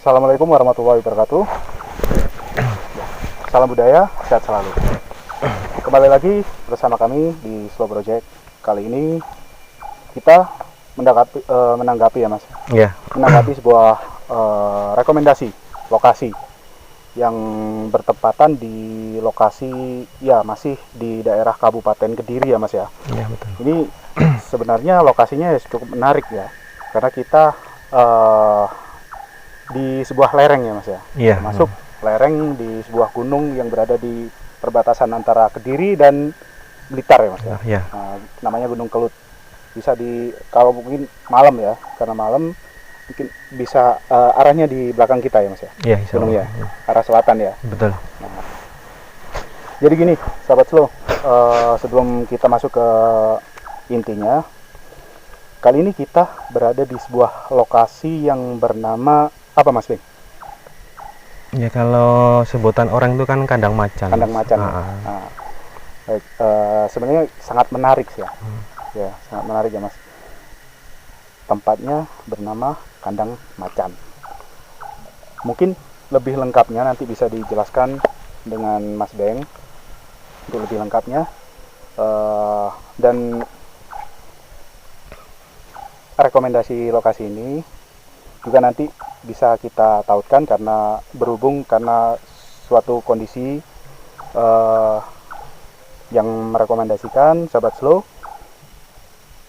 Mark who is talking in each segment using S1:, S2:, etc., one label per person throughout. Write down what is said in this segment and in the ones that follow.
S1: Assalamualaikum warahmatullahi wabarakatuh. Salam budaya, sehat selalu. Kembali lagi bersama kami di Slow Project. Kali ini kita menanggapi ya Mas.
S2: Iya.
S1: Menanggapi sebuah rekomendasi lokasi yang bertepatan di lokasi ya masih di daerah Kabupaten Kediri ya Mas ya.
S2: Iya betul.
S1: Ini sebenarnya lokasinya cukup menarik ya, karena kita di sebuah lereng ya Mas ya.
S2: Iya.
S1: Masuk lereng di sebuah gunung yang berada di perbatasan antara Kediri dan Blitar ya Mas ya.
S2: Iya.
S1: Nah, namanya Gunung Kelut. Bisa kalau mungkin malam ya, karena malam mungkin bisa arahnya di belakang kita ya Mas ya.
S2: Iya.
S1: Gunung ya, arah selatan ya.
S2: Betul.
S1: Nah, jadi gini, sahabat Slow, sebelum kita masuk ke intinya, kali ini kita berada di sebuah lokasi yang bernama apa Mas Bing?
S2: Ya kalau sebutan orang itu kan kandang macan.
S1: Kandang macan. Ya? Nah, baik, sebenarnya sangat menarik sih ya. Ya, sangat menarik ya Mas. Tempatnya bernama Kandang Macan. Mungkin lebih lengkapnya nanti bisa dijelaskan dengan Mas Beng untuk lebih lengkapnya. Dan rekomendasi lokasi ini juga nanti bisa kita tautkan karena suatu kondisi yang merekomendasikan sahabat Slow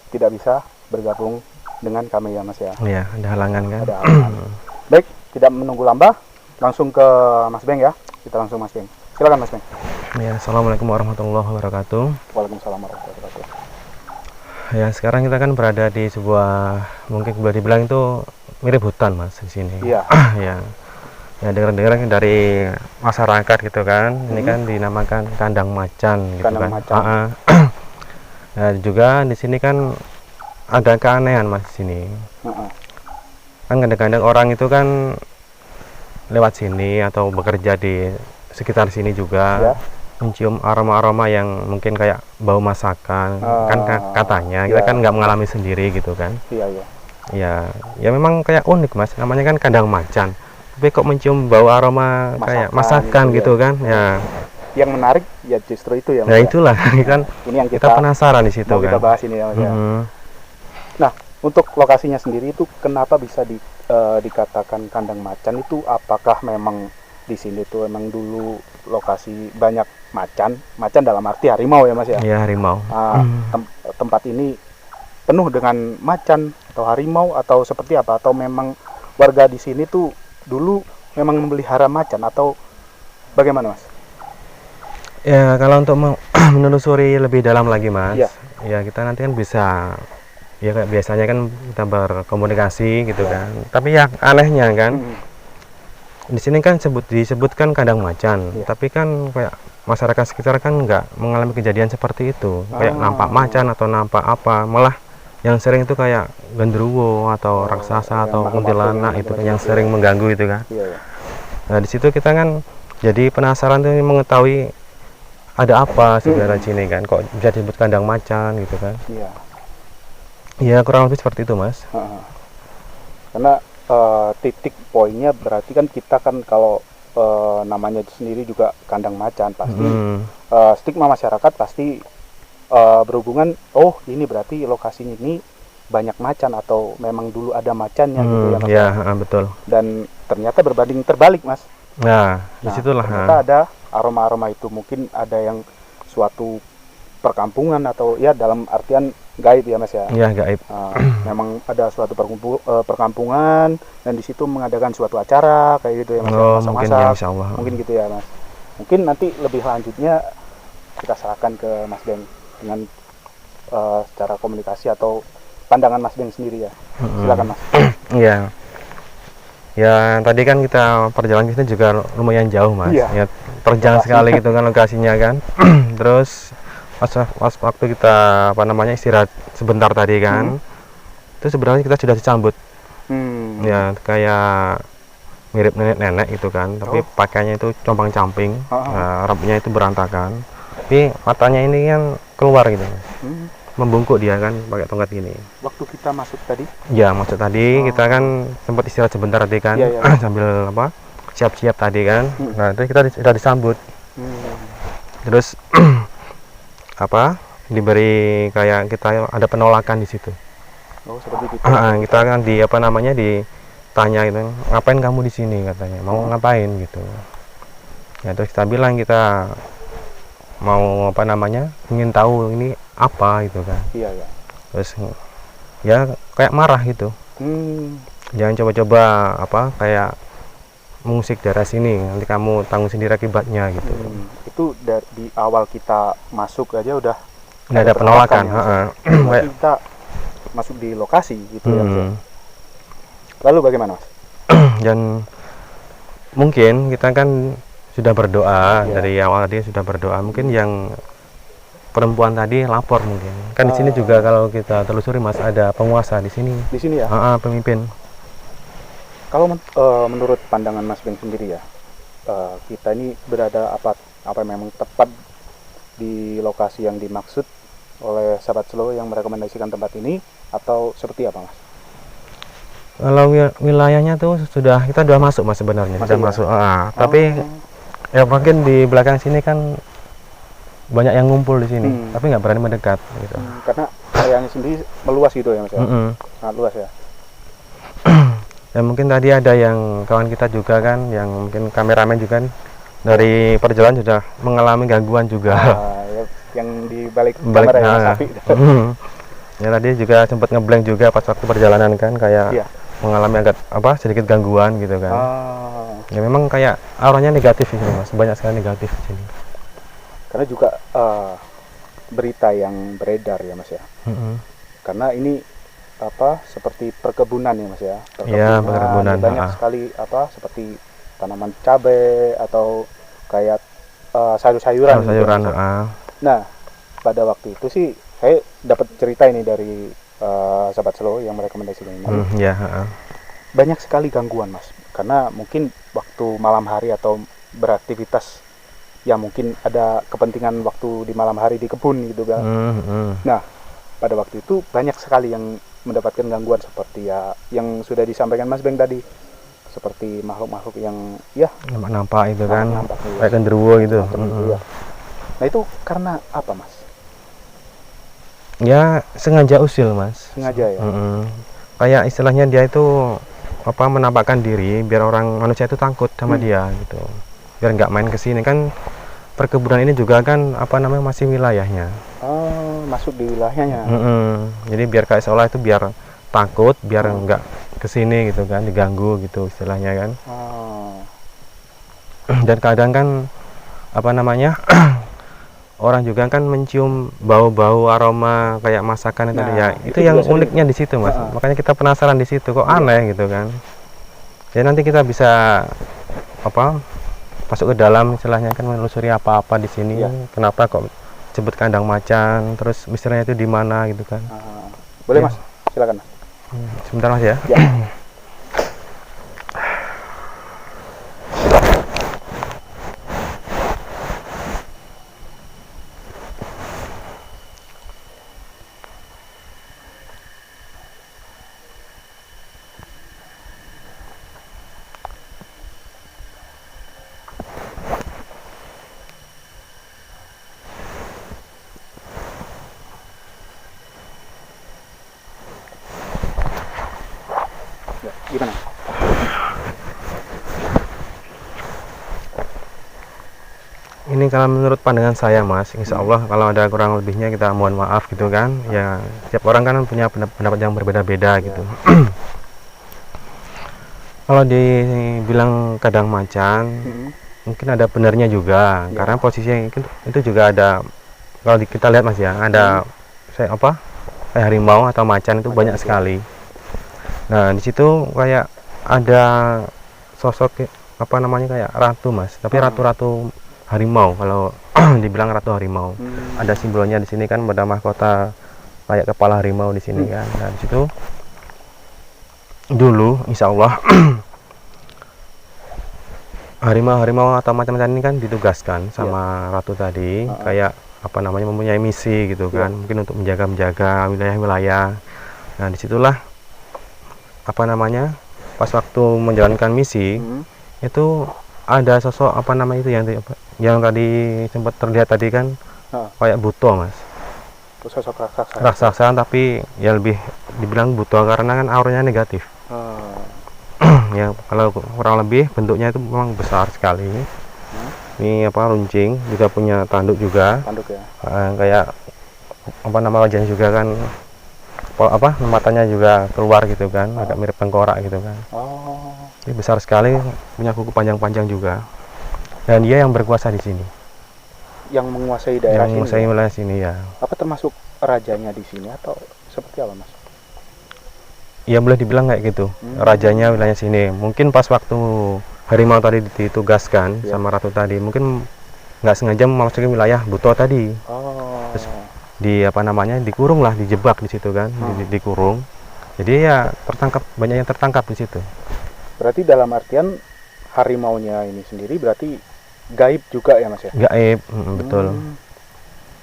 S1: tidak bisa bergabung dengan kami ya Mas ya.
S2: Iya, ada halangan kan.
S1: Ada halangan. Baik, tidak menunggu lama, langsung ke Mas Beng ya. Kita langsung Mas Beng. Silakan Mas Beng.
S2: Ya, assalamualaikum warahmatullahi wabarakatuh.
S1: Waalaikumsalam warahmatullahi wabarakatuh.
S2: Ya sekarang kita kan berada di sebuah mungkin boleh dibilang itu mirip hutan Mas di sini.
S1: Iya.
S2: Ya. Ya dengar-dengar dari masyarakat gitu kan. Ini kan dinamakan kandang macan gitu
S1: Kandang
S2: kan.
S1: macan.
S2: Ya juga di sini kan ada keanehan Mas di sini. Kan kadang-kadang orang itu kan lewat sini atau bekerja di sekitar sini juga mencium aroma-aroma yang mungkin kayak bau masakan. Kan katanya kita kan nggak mengalami sendiri gitu kan.
S1: Iya.
S2: Ya memang kayak unik Mas, namanya kan kandang macan, tapi kok mencium bau aroma kayak masakan gitu kan ya.
S1: Yang menarik ya justru itu ya Mas.
S2: Nah itulah kan
S1: ini yang
S2: kita penasaran di situ
S1: mau
S2: kan.
S1: kita bahas ini ya Mas ya. Nah, untuk lokasinya sendiri itu kenapa bisa dikatakan kandang macan itu? Apakah memang di sini tuh emang dulu lokasi banyak macan dalam arti harimau ya Mas ya?
S2: Iya, harimau.
S1: Tempat ini penuh dengan macan atau harimau atau seperti apa? Atau memang warga di sini tuh dulu memang memelihara macan atau bagaimana Mas?
S2: Ya kalau untuk menelusuri lebih dalam lagi Mas, ya kita nanti kan bisa, ya kayak biasanya kan kita berkomunikasi gitu kan. Tapi ya anehnya kan, di sini kan disebutkan kandang macan, tapi kan kayak masyarakat sekitar kan nggak mengalami kejadian seperti itu, kayak nampak macan atau nampak apa, malah yang sering itu kayak genderuwo atau raksasa atau kuntilanak itu kan yang sering mengganggu itu kan. Nah di situ kita kan jadi penasaran tuh mengetahui ada apa sebenarnya sini kan, kok bisa disebut kandang macan gitu kan. Iya kurang lebih seperti itu Mas.
S1: Karena titik poinnya berarti kan kita kan kalau namanya sendiri juga kandang macan pasti stigma masyarakat pasti berhubungan ini berarti lokasinya ini banyak macan atau memang dulu ada macannya gitu ya Mas.
S2: Iya betul.
S1: Dan ternyata berbanding terbalik Mas.
S2: Nah disitulah
S1: ternyata ada aroma-aroma itu, mungkin ada yang suatu perkampungan atau ya dalam artian gaib ya Mas ya.
S2: Iya gaib.
S1: Memang ada suatu perkampungan dan di situ mengadakan suatu acara kayak gitu ya Mas.
S2: Mungkin ya Insya Allah.
S1: Mungkin gitu ya Mas. Mungkin nanti lebih lanjutnya kita serahkan ke Mas Beng dengan secara komunikasi atau pandangan Mas Beng sendiri ya. Silakan Mas. Iya.
S2: Ya tadi kan kita perjalanan kita juga lumayan jauh Mas. Ya terjang sekali gitu kan lokasinya kan. Terus pas waktu kita istirahat sebentar tadi kan, itu sebenarnya kita sudah disambut. Ya kayak mirip nenek-nenek gitu kan, tapi pakaiannya itu compang-camping, rambutnya itu berantakan, tapi matanya ini kan keluar gitu. membungkuk dia kan pakai tongkat gini.
S1: Waktu kita masuk tadi?
S2: Ya, masuk tadi kita kan sempat istirahat sebentar tadi kan, sambil apa siap-siap tadi kan. Nah, itu kita sudah disambut. Terus apa diberi kayak kita ada penolakan di situ.
S1: Oh, seperti itu.
S2: Kita kan di apa namanya ditanya itu, ngapain kamu di sini katanya, mau ngapain gitu. Ya terus kita bilang kita mau apa namanya ingin tahu ini apa gitu kan.
S1: Iya ya.
S2: Terus ya kayak marah gitu. Jangan coba-coba apa kayak mengusik daerah sini, nanti kamu tanggung sendiri akibatnya gitu.
S1: Itu di awal kita masuk aja udah
S2: ada penolakan.
S1: Berarti kita masuk di lokasi gitu ya. Lalu bagaimana, Mas?
S2: Dan mungkin kita kan sudah berdoa dari awal tadi sudah berdoa. Mungkin yang perempuan tadi lapor mungkin. Kan di sini juga kalau kita telusuri Mas ada penguasa di sini.
S1: Di sini ya?
S2: Pemimpin.
S1: Kalau menurut pandangan Mas Ben sendiri ya, kita ini berada apa memang tepat di lokasi yang dimaksud oleh sahabat Slow yang merekomendasikan tempat ini atau seperti apa, Mas?
S2: Kalau wilayahnya tuh kita sudah masuk Mas sebenarnya, sudah masuk. Tapi ya mungkin di belakang sini kan banyak yang ngumpul di sini, tapi nggak berani mendekat gitu.
S1: Karena areanya sendiri meluas gitu ya, Mas ya? Sangat luas ya.
S2: Ya mungkin tadi ada yang kawan kita juga kan, yang mungkin kameramen juga kan, dari perjalanan sudah mengalami gangguan juga.
S1: Yang di balik kamera ya, sapi.
S2: Ya tadi juga sempat ngeblank juga pas waktu perjalanan kan, kayak mengalami agak sedikit gangguan gitu kan. Ya memang kayak auranya negatif ini Mas, banyak sekali negatif di sini.
S1: Karena juga berita yang beredar ya Mas ya. Karena ini seperti perkebunan ya Mas ya.
S2: Perkebunan.
S1: Banyak sekali seperti tanaman cabai atau kayak sayur-sayuran. Nah, pada waktu itu sih saya dapat cerita ini dari sahabat Slow yang merekomendasikan ini. Banyak sekali gangguan Mas, karena mungkin waktu malam hari atau beraktivitas yang mungkin ada kepentingan waktu di malam hari di kebun gitu kan. Nah, pada waktu itu banyak sekali yang mendapatkan gangguan seperti ya yang sudah disampaikan Mas Beng tadi, seperti makhluk-makhluk yang
S2: nampak itu kan, kayak genderuwo gitu.
S1: Nah itu karena apa Mas?
S2: Ya sengaja usil Mas.
S1: Sengaja ya.
S2: Kayak istilahnya dia itu menampakkan diri biar orang manusia itu takut sama dia gitu. Biar nggak main ke sini kan. Perkebunan ini juga kan masih wilayahnya.
S1: Masuk di wilayahnya.
S2: Jadi biar kayak seolah itu biar takut, biar nggak ke sini gitu kan, diganggu gitu istilahnya kan. Dan kadang kan orang juga kan mencium bau-bau aroma kayak masakan tadi ya. Itu yang uniknya di situ Mas. Makanya kita penasaran di situ kok aneh gitu kan. Jadi nanti kita bisa masuk ke dalam istilahnya kan menelusuri apa-apa di sini. Kenapa kok sebut kandang macan, terus misterinya itu di mana gitu kan.
S1: Boleh Mas, silakan.
S2: Sebentar Mas ya.
S1: Gimana?
S2: Ini kalau menurut pandangan saya Mas, insya Allah kalau ada kurang lebihnya kita mohon maaf gitu kan. Ya setiap orang kan punya pendapat yang berbeda-beda gitu. Kalau dibilang kadang macan, mungkin ada benarnya juga, karena posisinya itu juga ada. Kalau kita lihat Mas ya, ada kayak harimau atau macan itu banyak sekali. Nah di situ kayak ada sosok kayak ratu Mas, tapi ratu-ratu harimau. Kalau dibilang ratu harimau, ada simbolnya di sini kan, ada mahkota kayak kepala harimau di sini kan. Nah di situ dulu insya Allah harimau atau macam-macam ini kan ditugaskan sama ratu tadi, kayak apa namanya mempunyai misi gitu kan, mungkin untuk menjaga wilayah-wilayah. Nah disitulah apa namanya pas waktu menjalankan misi itu ada sosok apa namanya itu yang tadi sempat terlihat tadi kan, kayak buto mas,
S1: sosok raksasa.
S2: Raksasa, tapi ya lebih dibilang buto karena kan auranya negatif. Ya kalau kurang lebih bentuknya itu memang besar sekali. Ini apa, runcing, juga punya tanduk juga.
S1: Tanduk ya.
S2: Kayak apa nama wajahnya juga kan, apa matanya juga keluar gitu kan, agak mirip tengkorak gitu kan. Ini besar sekali, punya kuku panjang-panjang juga. Dan dia yang berkuasa di sini.
S1: Yang menguasai daerah
S2: yang menguasai
S1: sini.
S2: Wilayah sini ya.
S1: Apa termasuk rajanya di sini atau seperti apa mas?
S2: Ya boleh dibilang kayak gitu. Rajanya wilayah sini. Mungkin pas waktu harimau tadi ditugaskan sama ratu tadi, mungkin nggak sengaja memasuki wilayah buto tadi. Terus di apa namanya dikurung lah, dijebak di situ kan, dikurung. Jadi ya banyak yang tertangkap di situ.
S1: Berarti dalam artian harimaunya ini sendiri berarti gaib juga ya mas ya?
S2: Gaib, betul.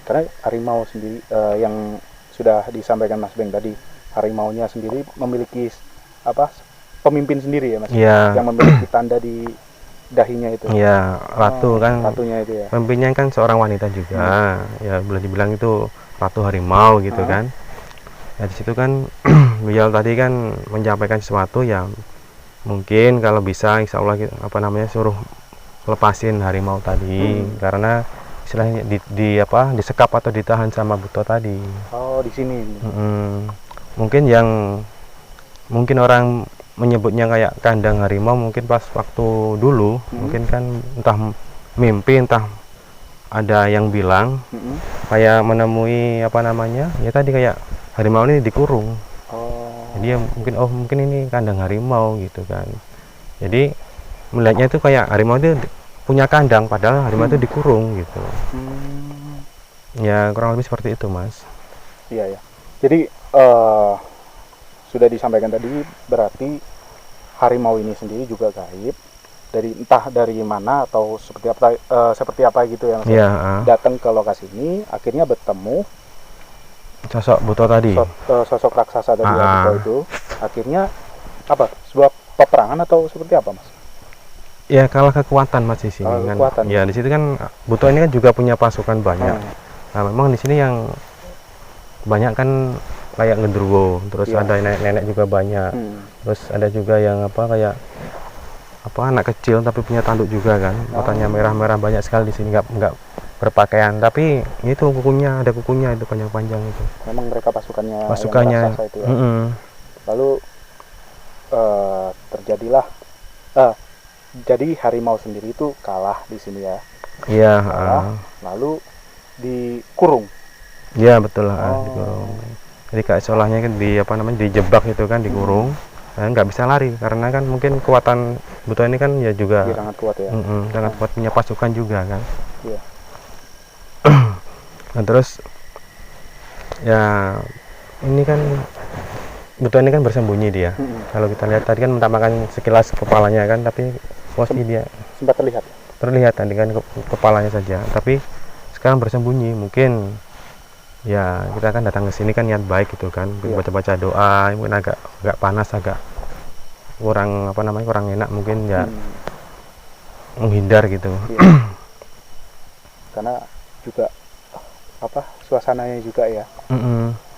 S1: Karena harimau sendiri yang sudah disampaikan Mas Beng tadi, harimaunya sendiri memiliki apa pemimpin sendiri ya mas? Yang memiliki tanda di dahinya itu.
S2: Iya, ratu kan.
S1: Ratunya itu ya.
S2: Pemimpinnya kan seorang wanita juga. Ya boleh dibilang itu ratu harimau gitu kan. Ya di situ kan beliau tadi kan menyampaikan sesuatu yang mungkin kalau bisa insya Allah apa namanya suruh lepasin harimau tadi, karena istilahnya disekap atau ditahan sama buto tadi.
S1: Di sini.
S2: Mungkin orang menyebutnya kayak kandang harimau, mungkin pas waktu dulu mungkin kan entah mimpi entah ada yang bilang kayak menemui apa namanya ya tadi kayak harimau ini dikurung. Jadi ya mungkin ini kandang harimau gitu kan. Jadi melihatnya itu kayak harimau itu punya kandang padahal harimau itu dikurung gitu. Ya kurang lebih seperti itu mas.
S1: Iya ya. Jadi sudah disampaikan tadi berarti harimau ini sendiri juga gaib, entah dari mana atau seperti apa gitu ya mas. Datang ke lokasi ini akhirnya bertemu
S2: sosok buto tadi,
S1: sosok raksasa tadi buto itu, akhirnya apa, sebuah peperangan atau seperti apa mas?
S2: Ya kalah kekuatan mas di sini kan. Ya di situ kan buto ini kan juga punya pasukan banyak. Nah memang di sini yang banyak kan kayak genderuwo, terus ada nenek-nenek juga banyak, terus ada juga yang kayak anak kecil tapi punya tanduk juga kan, matanya merah-merah, banyak sekali di sini, nggak berpakaian tapi itu ada kukunya itu panjang-panjang itu.
S1: Memang mereka pasukannya itu ya. Lalu terjadilah jadi harimau sendiri itu kalah di sini ya.
S2: Iya.
S1: Lalu dikurung.
S2: Iya betul lah, dikurung. Jadi kayak seolahnya kan dijebak itu kan, dikurung. Nggak bisa lari karena kan mungkin kekuatan buto ini kan ya juga
S1: sangat kuat ya.
S2: Sangat kuat, punya pasukan juga kan.
S1: Iya.
S2: Nah terus ya ini kan buto ini kan bersembunyi dia. Kalau kita lihat tadi kan menampakkan sekilas kepalanya kan, tapi posisi dia
S1: sempat terlihat
S2: tadi kan kepalanya saja, tapi sekarang bersembunyi. Mungkin ya kita kan datang ke sini kan niat baik gitu kan, baca-baca doa, mungkin agak panas, agak kurang kurang enak mungkin ya, menghindar gitu.
S1: Karena juga suasananya juga ya.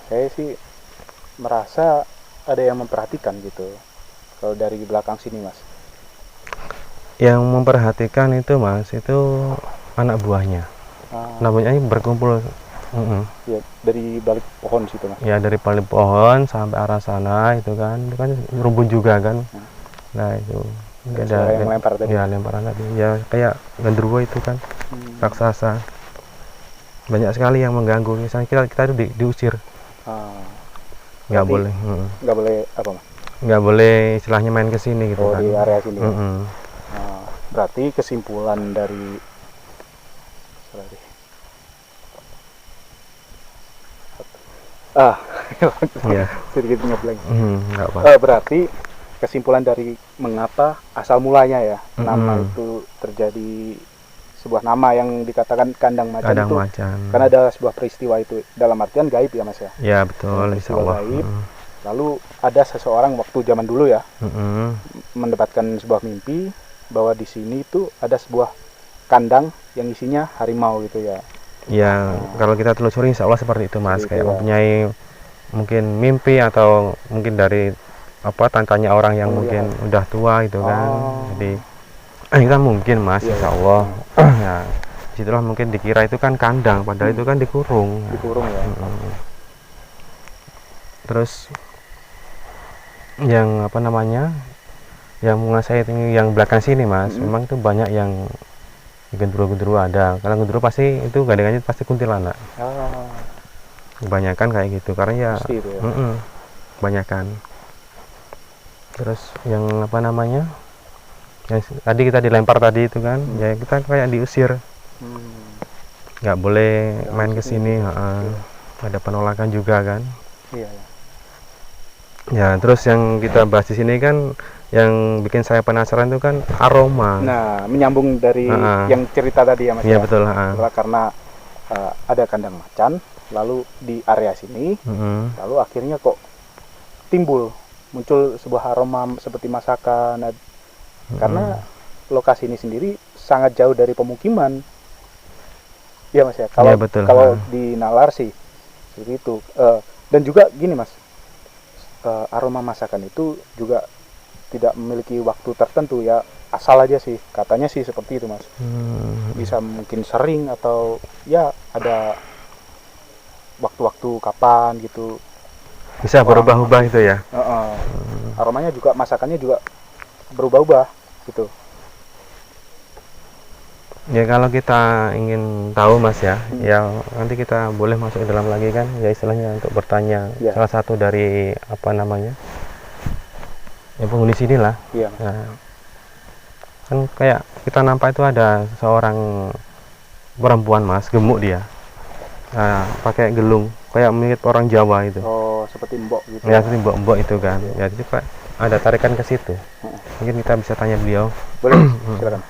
S1: Saya sih merasa ada yang memperhatikan gitu kalau dari belakang sini mas.
S2: Yang memperhatikan itu mas itu anak buahnya. Namanya berkumpul.
S1: Ya, dari balik pohon situ mas.
S2: Ya dari balik pohon sampai arah sana itu kan rumpun juga kan. Nah itu ada
S1: yang lempar tadi.
S2: Ya lemparan tadi. Ya kayak genderuwo itu kan, raksasa. Banyak sekali yang mengganggu. Misalnya kita itu diusir. Nggak boleh.
S1: Nggak boleh apa mas?
S2: Nggak boleh istilahnya main ke sini gitu kan.
S1: Di area sini. Berarti kesimpulan dari sedikit ngeblank. Berarti kesimpulan dari mengapa asal mulanya ya nama itu terjadi sebuah nama yang dikatakan kandang macan
S2: Kandang
S1: itu
S2: macan.
S1: karena ada sebuah peristiwa itu dalam artian gaib ya Mas ya.
S2: Ya betul, insya
S1: Peristiwa
S2: Allah.
S1: gaib. Lalu ada seseorang waktu zaman dulu ya mendapatkan sebuah mimpi bahwa di sini itu ada sebuah kandang yang isinya harimau gitu ya.
S2: Ya, kalau kita telusuri insya Allah seperti itu Mas,
S1: Seperti
S2: kayak
S1: itu, ya.
S2: mempunyai mungkin mimpi atau mungkin dari apa tanya orang yang mungkin udah tua itu kan. Jadi ini kan mungkin Mas,
S1: Iya,
S2: insya Allah. Ya, disitulah mungkin dikira itu kan kandang, padahal itu kan dikurung.
S1: Dikurung ya.
S2: Terus yang apa namanya, yang menguasai yang belakang sini Mas, memang itu banyak yang gendruwo ada. Kalau gendruwo pasti itu gandengannya pasti kuntilanak. Kebanyakan kayak gitu karena ya,
S1: Pasti itu ya.
S2: Kebanyakan. Terus yang apa namanya, yang tadi kita dilempar tadi itu kan, ya kita kayak diusir, nggak boleh main ke sini. Ada penolakan juga kan.
S1: Iya.
S2: Ya terus yang kita bahas di sini kan, yang bikin saya penasaran itu kan aroma.
S1: Nah, menyambung dari yang cerita tadi ya Mas.
S2: Iya betul.
S1: Karena ada kandang macan, lalu di area sini, lalu akhirnya kok muncul sebuah aroma seperti masakan. Karena lokasi ini sendiri sangat jauh dari pemukiman. Iya Mas ya. Kalau
S2: ya, betul.
S1: Kalau di nalar sih seperti itu. Dan juga gini Mas, aroma masakan itu juga tidak memiliki waktu tertentu ya, asal aja sih katanya sih seperti itu Mas. Bisa mungkin sering atau ya ada waktu-waktu kapan gitu,
S2: bisa berubah-ubah itu ya.
S1: Aromanya juga, masakannya juga berubah-ubah gitu
S2: ya. Kalau kita ingin tahu Mas ya, ya nanti kita boleh masuk ke dalam lagi kan, ya istilahnya untuk bertanya salah satu dari apa namanya, ya penghuni sini lah. Nah, kan kayak kita nampak itu ada seorang perempuan Mas, gemuk dia, pakai gelung kayak mirip orang Jawa itu.
S1: Seperti mbok gitu
S2: ya, seperti mbok itu kan. Ya itu Pak, ada tarikan ke situ. Mungkin kita bisa tanya beliau.
S1: Boleh, silakan.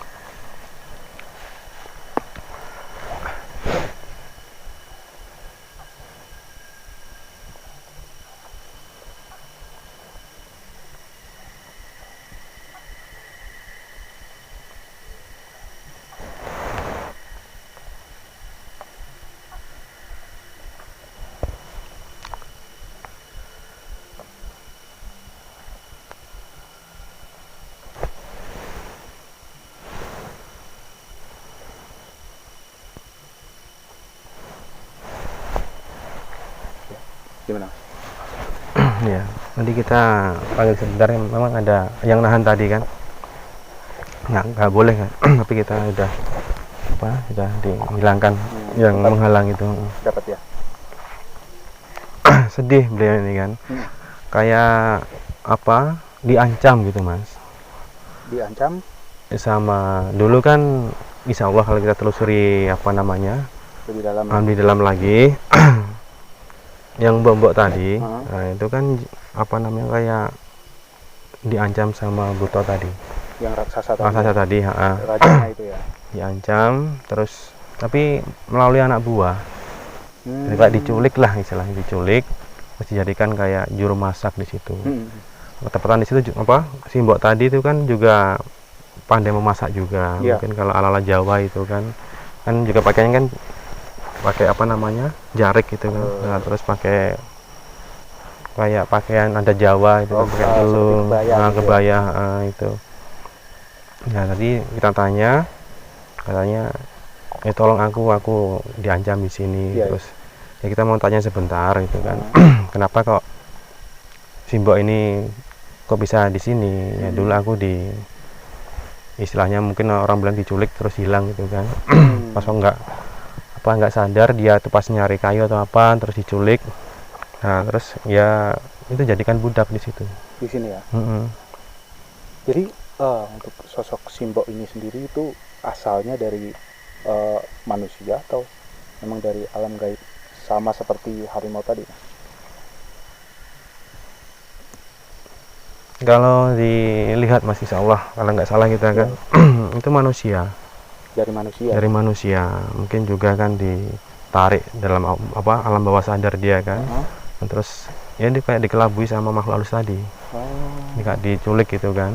S1: Gimana?
S2: Ya, nanti kita panggil sebentar. Memang ada yang nahan tadi kan, nggak boleh kan. Tapi kita udah dihilangkan yang menghalang itu.
S1: Dapat ya.
S2: Sedih beliau ini kan, kayak apa, diancam gitu Mas.
S1: Diancam
S2: Sama dulu kan, insya Allah kalau kita telusuri apa namanya lebih dalam lagi. Yang bombok tadi, nah itu kan apa namanya, kayak diancam sama Buto tadi,
S1: yang raksasa
S2: tadi.
S1: Rajanya itu ya.
S2: Diancam terus, tapi melalui anak buah. Jadi kayak diculik lah istilahnya, diculik terus dijadikan kayak juru masak di situ. Tepatan di situ apa, si mbok tadi itu kan juga pandai memasak juga. Mungkin kalau ala-ala Jawa itu kan juga pakainya kan pakai apa namanya, jarik gitu kan. Nah, terus pakai kayak pakaian ada Jawa itu kan, pakai gelung, kebaya itu. Nah tadi kita tanya, katanya tolong aku diancam di sini. Terus ya kita mau tanya sebentar gitu kan. Kenapa kok Simbok ini kok bisa di sini? Ya dulu aku istilahnya mungkin orang bilang diculik terus hilang gitu kan. Pas nggak sadar dia tuh pas nyari kayu atau apa, terus diculik. Nah terus ya itu jadikan budak di situ,
S1: di sini ya. Jadi untuk sosok Simbok ini sendiri itu asalnya dari manusia atau memang dari alam gaib sama seperti harimau tadi?
S2: Kalau dilihat Mas, insya Allah kalau nggak salah kita kan itu manusia. dari manusia. Mungkin juga kan ditarik dalam alam bawah sadar dia kan. Terus ya dia kayak dikelabui sama makhluk halus tadi. Kayak diculik gitu kan.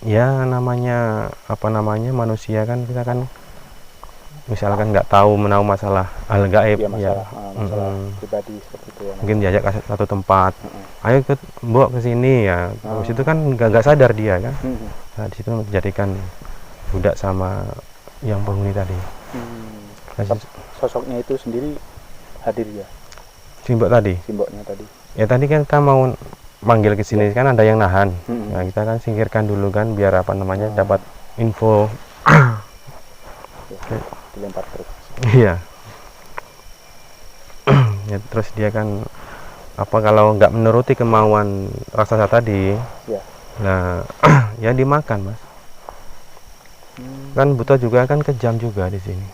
S2: Ya namanya manusia kan, kita kan misalkan nggak tahu menahu masalah hal gaib
S1: masalah pribadi seperti itu ya.
S2: Mungkin diajak ke satu tempat, ayo ikut mbok ke sini ya. Terus itu kan nggak sadar dia kan. Nah, di situ menjadikan budak sama yang penghuni tadi.
S1: Sosoknya itu sendiri hadir ya. Simboknya tadi. Ya
S2: tadi kan kita mau manggil ke sini kan ada yang nahan. Nah, kita kan singkirkan dulu kan biar dapat info.
S1: Dilempar terus.
S2: Iya. Ya, terus dia kan kalau nggak menuruti kemauan raksasa tadi, nah ya dimakan mas. Kan buta juga kan kejam juga di sini.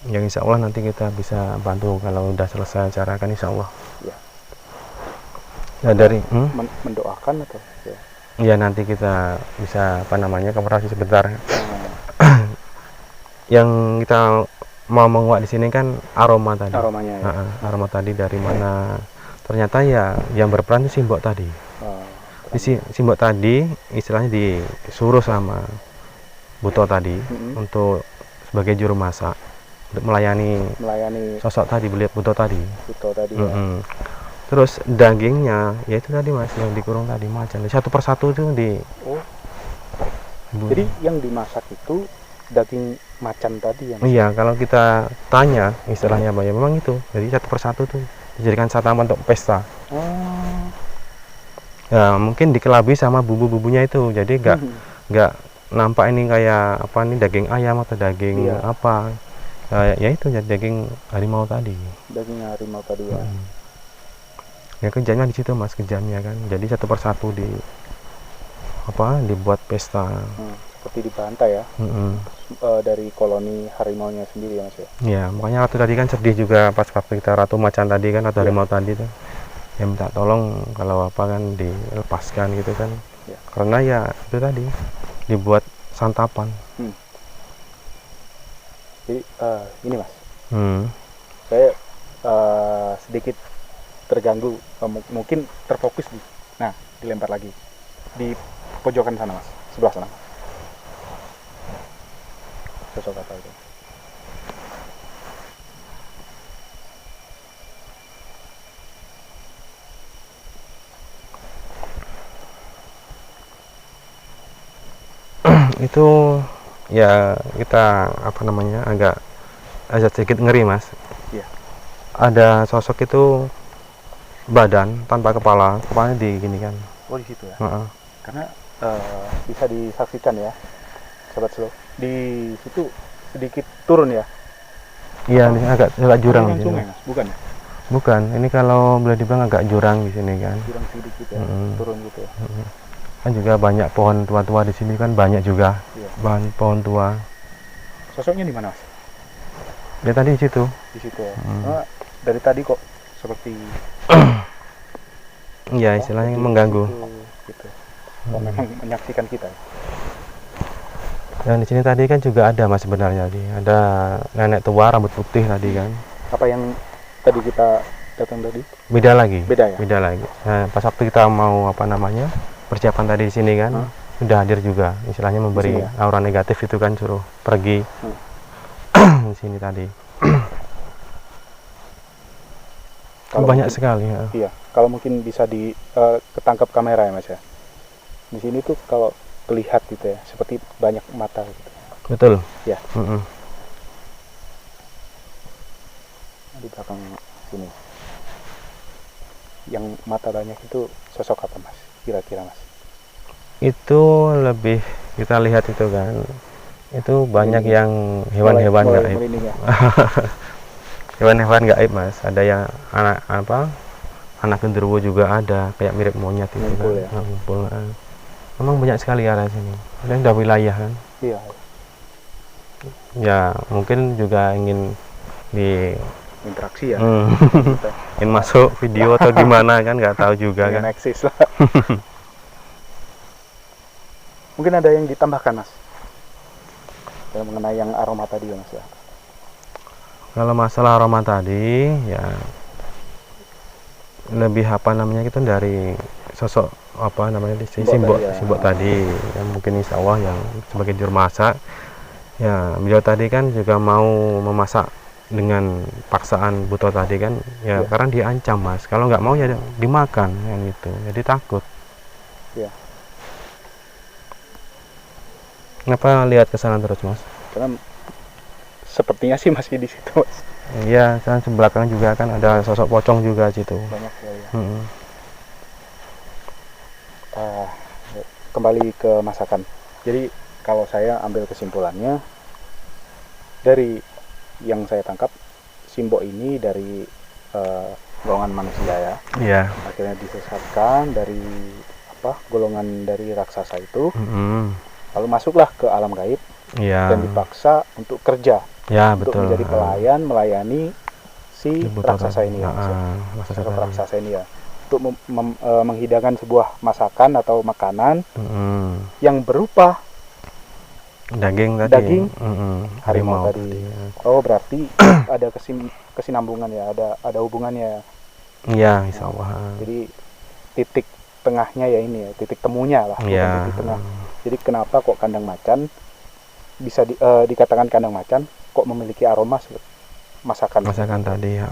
S2: Yang insya Allah nanti kita bisa bantu kalau udah selesai acara kan insya Allah. Nah dari
S1: mendoakan atau
S2: ya nanti kita bisa konferensi sebentar. Yang kita mau menguak di sini kan aromanya ya. Aroma tadi dari mana? Ternyata ya yang berperan itu simbok tadi. Simbok tadi istilahnya disuruh sama Buto tadi untuk sebagai juru masak untuk melayani sosok tadi, Buto tadi. Ya. Terus dagingnya ya itu tadi mas yang dikurung tadi macan. Satu persatu itu
S1: Jadi yang dimasak itu daging macan tadi ya?
S2: Iya, kalau kita tanya istilahnya apa ya memang itu. Jadi satu persatu tuh dijadikan santapan untuk pesta. Ya mungkin dikelabui sama bumbu-bumbunya itu. Jadi nggak nampak ini kayak daging ayam atau daging apa. Ya itu jadi daging harimau tadi.
S1: Daging harimau tadi ya.
S2: Ya kejamnya di situ mas, kejamnya kan. Jadi satu persatu dibuat pesta.
S1: Seperti dibantai ya. Dari koloni harimaunya sendiri ya mas ya.
S2: Ya makanya ratu tadi kan sedih juga pas waktu kita ratu macan tadi kan atau harimau tadi tuh. Ya minta tolong kalau kan dilepaskan gitu kan. Karena ya itu tadi dibuat santapan.
S1: Jadi ini mas. Saya sedikit terganggu, mungkin terfokus dilempar lagi di pojokan sana mas, sebelah sana. Sosok apa itu?
S2: Itu ya kita agak sedikit ngeri mas. Ada sosok itu badan tanpa kepalanya gini kan.
S1: Di situ ya. Karena bisa disaksikan ya sobat slow, di situ sedikit turun ya.
S2: Iya, ini agak jurang di sini.
S1: Sungai, mas? Bukan ya?
S2: Bukan, ini kalau boleh dibilang agak jurang di sini kan.
S1: Jurang sedikit ya, turun gitu ya.
S2: Kan juga banyak pohon tua-tua di sini kan, banyak juga pohon tua.
S1: Sosoknya di mana mas?
S2: Ya tadi di situ.
S1: Di situ ya. Dari tadi kok seperti
S2: iya istilahnya mengganggu.
S1: Gitu. Memang menyaksikan kita.
S2: Dan di sini tadi kan juga ada mas sebenarnya tadi. Ada nenek tua rambut putih tadi kan.
S1: Apa yang tadi kita datang tadi?
S2: Beda lagi.
S1: Beda ya?
S2: Beda lagi. Nah, pas waktu kita mau persiapan tadi di sini kan, sudah hadir juga. Istilahnya memberi aura negatif itu kan, suruh pergi. Di sini tadi. Banyak mungkin, sekali ya.
S1: Iya, kalau mungkin bisa ketangkap kamera ya mas ya. Di sini tuh kalau terlihat gitu ya, seperti banyak mata gitu.
S2: Betul.
S1: Ya. Di belakang sini. Yang mata banyak itu sosok apa mas? Kira-kira mas?
S2: Itu lebih kita lihat itu kan. Itu banyak yang hewan-hewan gaib. Hewan-hewan gaib mas. Ada yang anak genderuwo juga ada, kayak mirip monyet itu kan.
S1: Ya?
S2: Ngumpul. Memang banyak sekali area sini. Ini udah wilayah kan.
S1: Iya.
S2: Ya mungkin juga ingin di
S1: interaksi ya.
S2: Ingin masuk video atau gimana kan, nggak tahu juga kan.
S1: Eksis lah. Mungkin ada yang ditambahkan Mas mengenai yang aroma tadi ya Mas ya.
S2: Kalau masalah aroma tadi ya lebih apa namanya itu dari sosok apa namanya si simbok tadi yang mungkin insya Allah yang sebagai juru masak ya, beliau tadi kan juga mau memasak dengan paksaan Buto tadi kan ya, karena diancam Mas, kalau nggak mau ya dimakan yang itu, jadi takut
S1: ya.
S2: Kenapa lihat ke sana terus Mas?
S1: Karena sepertinya sih masih di situ Mas.
S2: Iya, kan sebelakang juga kan ada sosok pocong juga situ.
S1: Banyak ya. Kembali ke masakan. Jadi kalau saya ambil kesimpulannya dari yang saya tangkap, simbok ini dari golongan manusia ya.
S2: Iya.
S1: Akhirnya disesatkan dari golongan dari raksasa itu. Lalu masuklah ke alam gaib. Dan dipaksa untuk kerja.
S2: Ya,
S1: untuk
S2: betul.
S1: menjadi pelayan melayani si raksasa ini ya, raksasa ini ya, untuk menghidangkan sebuah masakan atau makanan yang berupa daging harimau tadi. Oh, berarti ada kesinambungan ya, ada hubungannya.
S2: Iya, insya Allah.
S1: Jadi titik tengahnya ya ini ya, titik temunya lah. Titik tengah. Jadi kenapa kok kandang macan bisa dikatakan kandang macan kok memiliki aroma masakan
S2: tadi ya.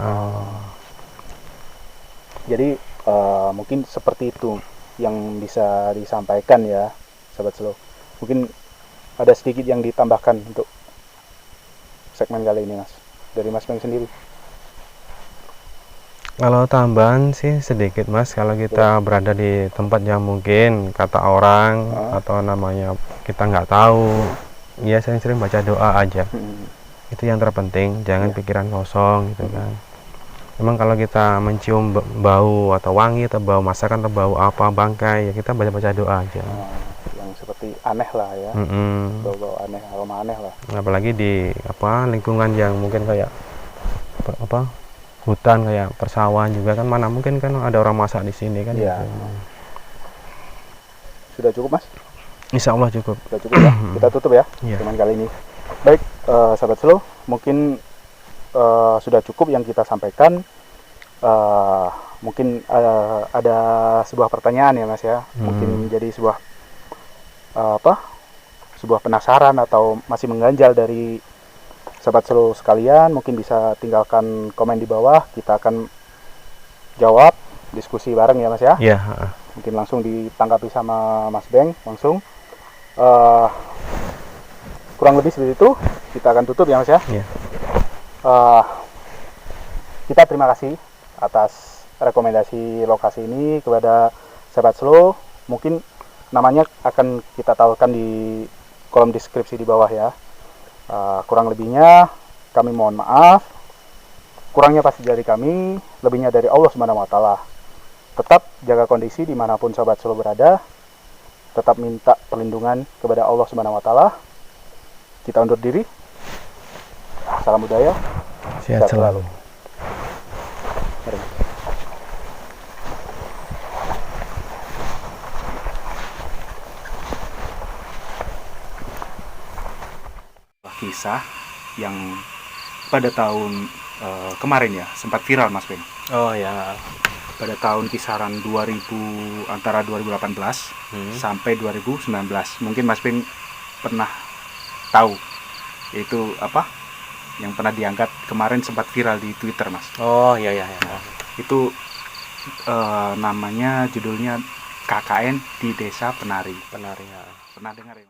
S1: Jadi mungkin seperti itu yang bisa disampaikan ya sahabat slow. Mungkin ada sedikit yang ditambahkan untuk segmen kali ini Mas, dari Mas Beng sendiri.
S2: Kalau tambahan sih sedikit Mas, kalau kita berada di tempat yang mungkin kata orang atau namanya kita nggak tahu, ya sering-sering baca doa aja. Itu yang terpenting, jangan pikiran kosong gitu kan. Memang kalau kita mencium bau atau wangi atau bau masakan atau bau apa bangkai ya kita baca doa aja.
S1: Yang seperti aneh lah ya. Bau aneh, aroma aneh lah.
S2: Apalagi di lingkungan yang mungkin kayak hutan kayak persawahan juga kan, mana mungkin kan ada orang masak di sini kan.
S1: Iya.
S2: Gitu.
S1: Sudah cukup Mas?
S2: Insya Allah cukup.
S1: Sudah cukup ya. Kita tutup ya teman kali ini. Baik, sahabat slow, mungkin sudah cukup yang kita sampaikan. Mungkin ada sebuah pertanyaan ya Mas ya. Mungkin jadi sebuah penasaran atau masih mengganjal dari sahabat slow sekalian, mungkin bisa tinggalkan komen di bawah. Kita akan jawab, diskusi bareng ya Mas ya.
S2: Iya.
S1: Mungkin langsung ditanggapi sama Mas Beng langsung. Kurang lebih seperti itu. Kita akan tutup ya Mas ya.
S2: Iya.
S1: Kita terima kasih atas rekomendasi lokasi ini kepada sahabat slow. Mungkin namanya akan kita taruhkan di kolom deskripsi di bawah ya. Kurang lebihnya kami mohon maaf. Kurangnya pasti dari kami, lebihnya dari Allah Subhanahu wa Ta'ala. Tetap jaga kondisi dimanapun sahabat slow berada. Tetap minta perlindungan kepada Allah Subhanahu wa Ta'ala. Kita undur diri. Salam budaya.
S2: Sehat selalu.
S1: Mari. Kisah yang pada tahun kemarin ya sempat viral Mas Beng.
S2: Oh ya.
S1: Pada tahun kisaran 2000 antara 2018 sampai 2019. Mungkin Mas Beng pernah tahu yaitu yang pernah diangkat kemarin sempat viral di Twitter Mas.
S2: Oh iya.
S1: Itu namanya judulnya KKN di Desa Penari.
S2: Ya.
S1: Pernah dengar ya?